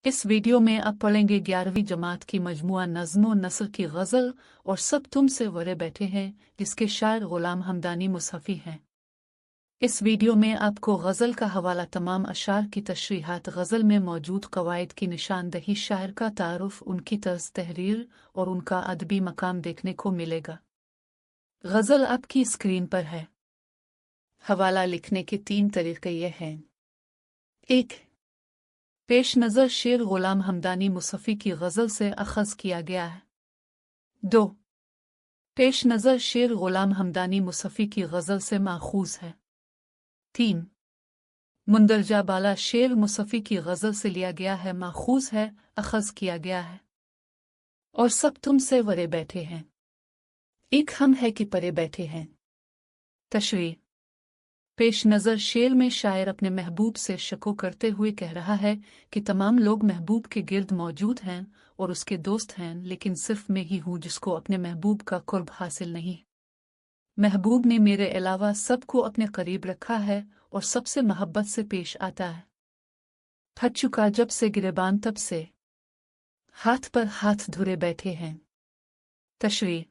इस वीडियो में आप पढ़ेंगे 11वीं जमात की मजमुआ नज़्म और नस्र की गज़ल और सब तुमसे वरे बैठे हैं, जिसके शायर ग़ुलाम हमदानी मुसफ़ी हैं। इस वीडियो में आपको गज़ल का हवाला, तमाम अशार की तशरीहात, गज़ल में मौजूद क़वाइद की निशानदही, शायर का तारुफ़, उनकी तर्ज़ तहरीर और उनका अदबी मकाम देखने को मिलेगा। गज़ल आपकी स्क्रीन पर है। हवाला लिखने के 3 तरीक़े ये हैं। 1. पेश नज़र शेर ग़ुलाम हमदानी मुसफ़ी की गज़ल से अख़ज़ किया गया है। 2. पेश नज़र शेर ग़ुलाम हमदानी मुसफ़ी की गज़ल से माख़ूज़ है। 3. मुंदरजा बाला शेर मुसफ़ी की गज़ल से लिया गया है, माख़ूज़ है, अख़ज़ किया गया है। और सब तुमसे वरे बैठे हैं, एक हम है कि परे बैठे हैं। तशरीह। पेश नज़र शेर में शायर अपने महबूब से शको करते हुए कह रहा है कि तमाम लोग महबूब के गिर्द मौजूद हैं और उसके दोस्त हैं, लेकिन सिर्फ मैं ही हूँ जिसको अपने महबूब का कुर्ब हासिल नहीं। महबूब ने मेरे अलावा सबको अपने करीब रखा है और सबसे मोहब्बत से पेश आता है। थक चुका जब से गिरेबान तब से, हाथ पर हाथ धुरे बैठे हैं। तशरीह।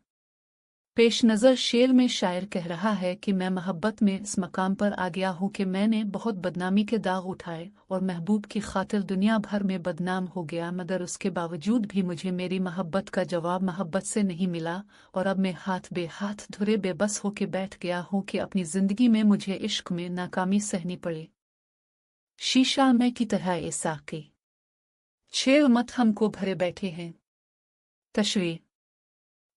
पेश नज़र शेर में शायर कह रहा है कि मैं मोहब्बत में इस मकाम पर आ गया हूँ कि मैंने बहुत बदनामी के दाग उठाए और महबूब की खातिर दुनिया भर में बदनाम हो गया, मगर उसके बावजूद भी मुझे मेरी मोहब्बत का जवाब मोहब्बत से नहीं मिला और अब मैं हाथ बे हाथ धुरे बेबस होके बैठ गया हूँ कि अपनी ज़िंदगी में मुझे इश्क में नाकामी सहनी पड़ी। शीशा में की तरह ए साक़ी, शेर मत हमको भरे बैठे हैं। तशरीह।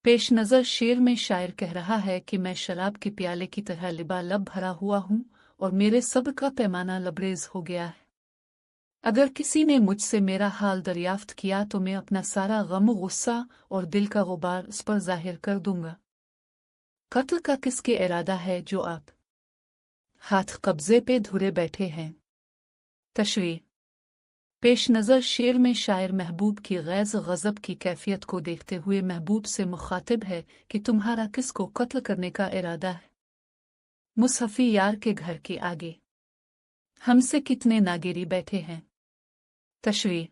पेश नज़र शेर में शायर कह रहा है कि मैं शराब के प्याले की तरह लिबालब भरा हुआ हूँ और मेरे सब्र का पैमाना लबरेज हो गया है। अगर किसी ने मुझसे मेरा हाल दरियाफ्त किया तो मैं अपना सारा गम, गुस्सा और दिल का गुबार उस पर जाहिर कर दूंगा। कत्ल का किसके इरादा है जो आप हाथ कब्जे पे धुरे बैठे हैं। तशरीह। पेश नज़र शेर में शायर महबूब की गैज़ गज़ब की कैफियत को देखते हुए महबूब से मुखातिब है कि तुम्हारा किसको कत्ल करने का इरादा है। मुसफ़ी यार के घर के आगे हमसे कितने नागेरी बैठे हैं। तशरीह।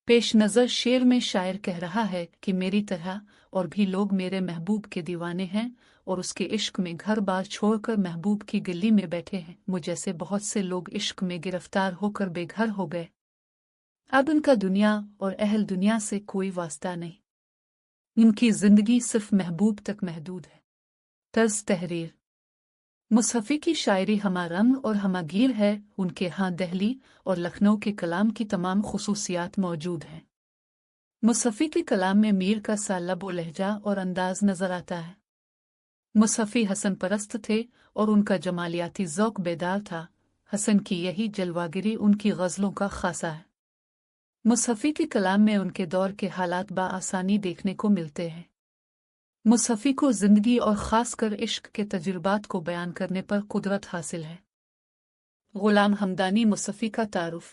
पेश नज़र शेर में शायर कह रहा है कि मेरी तरह और भी लोग मेरे महबूब के दीवाने हैं और उसके इश्क में घर बार छोड़कर महबूब की गली में बैठे हैं। मुझ जैसे बहुत से लोग इश्क में गिरफ्तार होकर बेघर हो गए। अब उनका दुनिया और अहल दुनिया से कोई वास्ता नहीं, उनकी ज़िंदगी सिर्फ महबूब तक महदूद है। तर्ज़ तहरीर। मुसफ़ी की शायरी हमा रंग और हमा गीर है। उनके यहाँ दिल्ली और लखनऊ के कलाम की तमाम खुसूसियात मौजूद हैं। मुसफ़ी के कलाम में मीर का सा लब व लहजा और अंदाज नज़र आता है। मुसफ़ी हसन परस्त थे और उनका जमालियाती ज़ौक़ बेदार था। हसन की यही जलवागिरी उनकी गज़लों का ख़ासा है। मुसफ़ी के कलाम में उनके दौर के हालात बआसानी देखने को मिलते हैं। मुसफ़ी को ज़िंदगी और ख़ासकर इश्क के तजुर्बात को बयान करने पर कुदरत हासिल है। ग़ुलाम हमदानी मुसफ़ी का तारुफ़।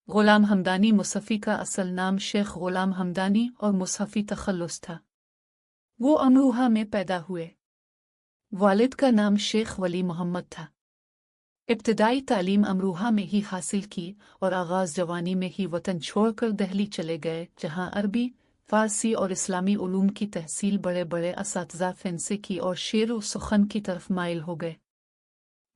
ग़ुलाम हमदानी मुसफ़ी का असल नाम शेख ग़ुलाम हमदानी और मुसफ़ी तख़ल्लुस था। वो अमरोहा में पैदा हुए। वालिद का नाम शेख वली मोहम्मद था। इब्तिदाई तालीम अमरोहा में ही हासिल की और आगाज़ जवानी में ही वतन छोड़कर दिल्ली चले गए, जहाँ अरबी, फ़ारसी और इस्लामी उलूम की तहसील बड़े बड़े असातिज़ा फ़न से की और शेर व सुख़न की तरफ माइल हो गए।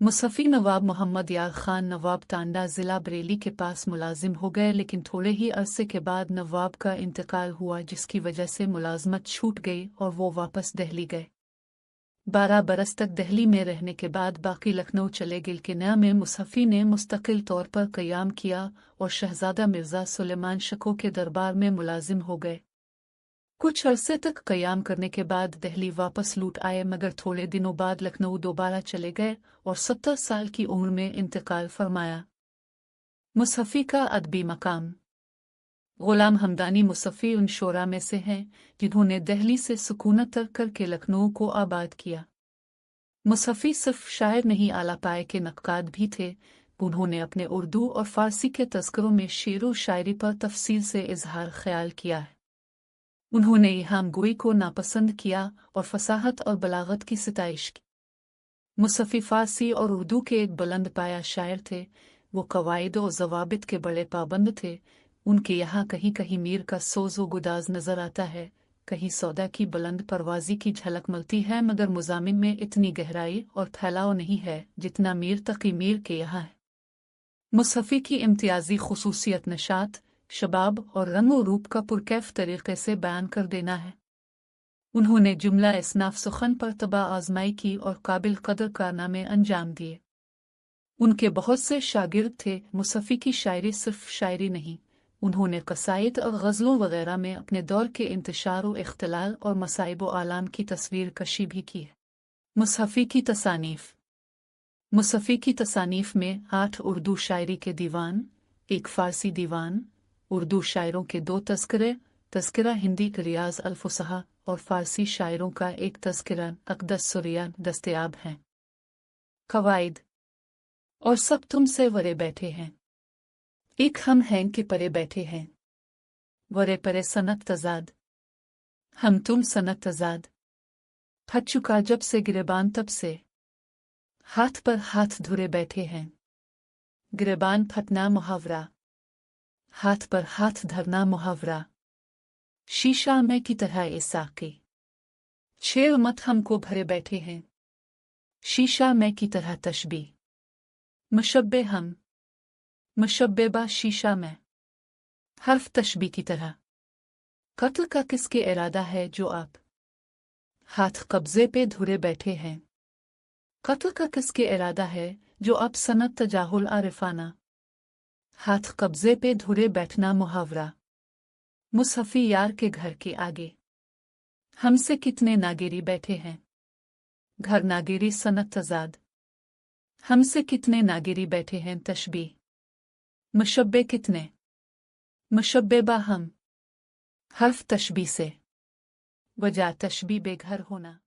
मुसफ़ी नवाब मोहम्मद यार ख़ान नवाब टांडा ज़िला बरेली के पास मुलाजिम हो गए, लेकिन थोड़े ही अरसे के बाद नवाब का इंतकाल हुआ, जिसकी वजह से मुलाजमत छूट गई और वो वापस दिल्ली गए। 12 बरस तक दिल्ली में रहने के बाद बाकी लखनऊ चले गए। किन्या में मुसफ़ी ने मुस्तकिल तौर पर क़याम किया और शहज़ादा मिर्ज़ा सुलेमान शको के दरबार में मुलाजिम हो गए। कुछ अरसे तक क़याम करने के बाद दिल्ली वापस लौट आए, मगर थोड़े दिनों बाद लखनऊ दोबारा चले गए और 70 साल की उम्र में इंतकाल फरमाया। मुसफ़ी का अदबी मकाम। ग़ुलाम हमदानी मुसफ़ी उन शोरा में से हैं जिन्होंने दिल्ली से सुकूनत तर्क करके लखनऊ को आबाद किया। मुसफ़ी सिर्फ शायर नहीं, आला पाए के नक्काद भी थे। उन्होंने अपने उर्दू और फ़ारसी के तज़किरों में शेर व शायरी पर तफ़सील से इजहार ख़याल किया है। उन्होंने इहाम गोई को नापसंद किया और फ़साहत और बलागत की सिताइश की। मुसफ़ी फ़ारसी और उर्दू के एक बुलंद पाया शायर थे। वो कवायद और ज़वाबित के बड़े पाबंद थे। उनके यहाँ कहीं कहीं मीर का सोज़ो गुदाज नजर आता है, कहीं सौदा की बुलंद परवाज़ी की झलक मिलती है, मगर मुज़ामिन में इतनी गहराई और फैलाव नहीं है जितना मीर तकी मीर के यहाँ है। मुसफ़ी की इम्तियाज़ी खुसूसियत नशात, शबाब और रंग व रूप का पुरकैफ तरीक़े से बयान कर देना है। उन्होंने जुमला इसनाफ सुखन पर तबा आजमाई की और काबिल कदर कारनामे अंजाम दिए। उनके बहुत से शागिर्द थे। मुसफ़ी की शायरी सिर्फ शायरी नहीं, उन्होंने क़साइद और गज़लों वग़ैरह में अपने दौर के इंतशार व इख्तिलाल और मसाइब व आलाम की तस्वीर कशी भी की है। मुसफ़ी की तसानीफ़। मुसफ़ी की तसानीफ़ में 8 उर्दू शायरी के दीवान, 1 फ़ारसी दीवान, उर्दू शायरों के 2 तज़किरे, तज़किरा हिंदी रियाज़ अल-फ़ुसहा और फ़ारसी शायरों का 1 तज़किरा अक़दस सुरिया दस्तयाब हैं। क़वाइद। और सब तुमसे वरे बैठे हैं, एक हम हैं कि परे बैठे हैं। वरे परे सनत तज़ाद, हम तुम सनत तज़ाद। फट चुका जब से गिरेबान तब से, हाथ पर हाथ धुरे बैठे हैं। गिरेबान फटना मुहावरा, हाथ पर हाथ धरना मुहावरा। शीशा में की तरह ए साक़ी, छेड़ मत हमको भरे बैठे हैं। शीशा में की तरह तशबीह, मुशब्बे हम, मुशब्बेबा शीशा में, हर्फ तशबीह की तरह। कत्ल का किसके इरादा है जो आप हाथ कब्जे पे धुरे बैठे हैं। कत्ल का किसके इरादा है जो आप सनत तजाहुल आरिफाना, हाथ कब्जे पे धुरे बैठना मुहावरा। मुसफ़ी यार के घर के आगे, हमसे कितने नागेरी बैठे हैं। घर नागेरी सनत तज़ाद, हमसे कितने नागेरी बैठे हैं तशबीह। मुशब्बे कितने, मुशब्बेबा हम, हर्फ तशबीह से, वजह तशबीह बेघर होना।